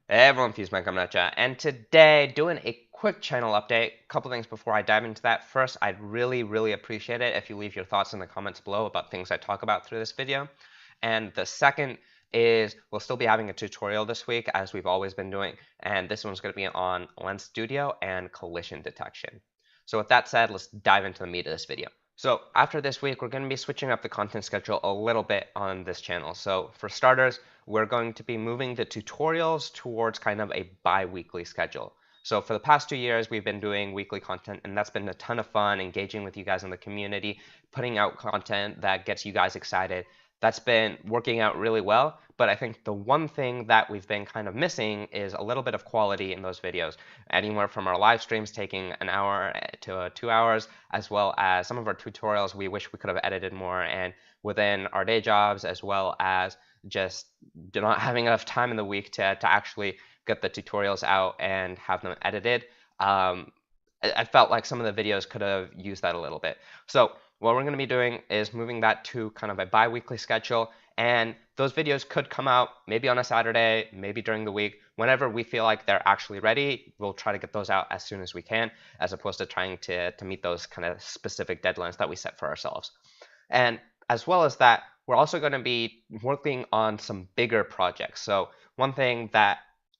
Hey everyone, FusedVR coming at ya, and today doing a quick channel update. A couple things before I dive into that. First, I'd really appreciate it if you leave your thoughts in the comments below about things I talk about through this video. And the second is we'll still be having a tutorial this week as we've always been doing, and this one's going to be on Lens Studio and collision detection. So with that said, let's dive into the meat of this video. So after this week, we're going to be switching up the content schedule a little bit on this channel. So for starters, we're going to be moving the tutorials towards kind of a bi-weekly schedule. So for the past 2 years, we've been doing weekly content, and that's been a ton of fun, engaging with you guys in the community, putting out content that gets you guys excited. That's been working out really well, but I think the one thing that we've been kind of missing is a little bit of quality in those videos. Anywhere from our live streams taking an hour to 2 hours, as well as some of our tutorials we wish we could have edited more, and within our day jobs, as well as just not having enough time in the week to actually get the tutorials out and have them edited. I felt like some of the videos could have used that a little bit. So what we're going to be doing is moving that to kind of a bi-weekly schedule, and those videos could come out maybe on a Saturday, maybe during the week. Whenever we feel like they're actually ready, we'll try to get those out as soon as we can, as opposed to trying to meet those kind of specific deadlines that we set for ourselves. And as well as that, we're also going to be working on some bigger projects. So one thing that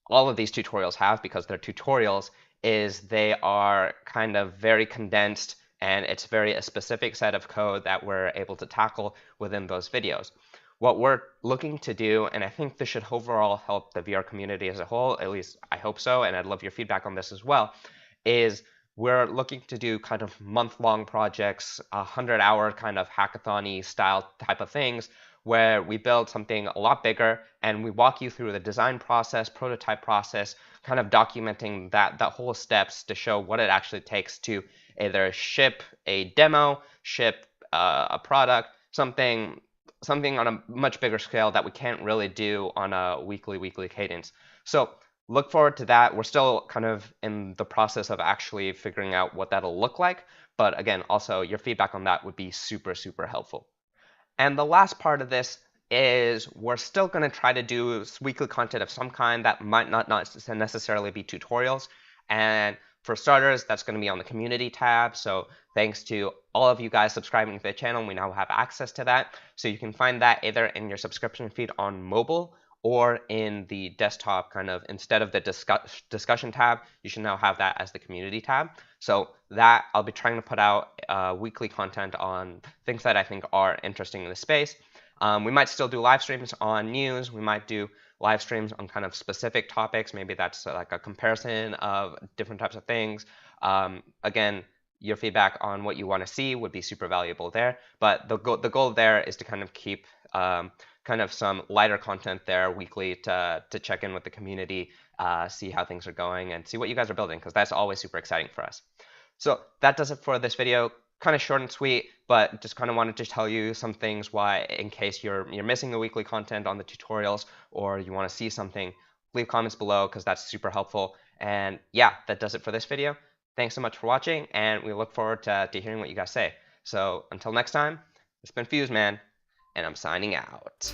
all of these tutorials have, because they're tutorials, is they are kind of very condensed, and it's very a specific set of code that we're able to tackle within those videos. What we're looking to do, and I think this should overall help the VR community as a whole, at least I hope so, and I'd love your feedback on this as well, is we're looking to do kind of month-long projects, 100-hour kind of hackathon-y style type of things, where we build something a lot bigger and we walk you through the design process, prototype process, kind of documenting that whole steps to show what it actually takes to either ship a demo, ship a product, something on a much bigger scale that we can't really do on a weekly cadence. So look forward to that. We're still kind of in the process of actually figuring out what that'll look like. But again, also your feedback on that would be super helpful. And the last part of this is we're still going to try to do weekly content of some kind that might not necessarily be tutorials. And for starters, that's going to be on the community tab. So thanks to all of you guys subscribing to the channel, we now have access to that. So you can find that either in your subscription feed on mobile or in the desktop, kind of instead of the discussion tab, you should now have that as the community tab. So that I'll be trying to put out weekly content on things that I think are interesting in the space. We might still do live streams on news. We might do live streams on kind of specific topics. Maybe that's like a comparison of different types of things. Again, your feedback on what you want to see would be super valuable there. But the goal there is to kind of keep kind of some lighter content there weekly to check in with the community, see how things are going, and see what you guys are building, because that's always super exciting for us. So that does it for this video. Kind of short and sweet, but just kind of wanted to tell you some things why, in case you're missing the weekly content on the tutorials or you want to see something, leave comments below because that's super helpful. And yeah, that does it for this video. Thanks so much for watching, and we look forward to hearing what you guys say. So until next time, it's been FusedVR, and I'm signing out.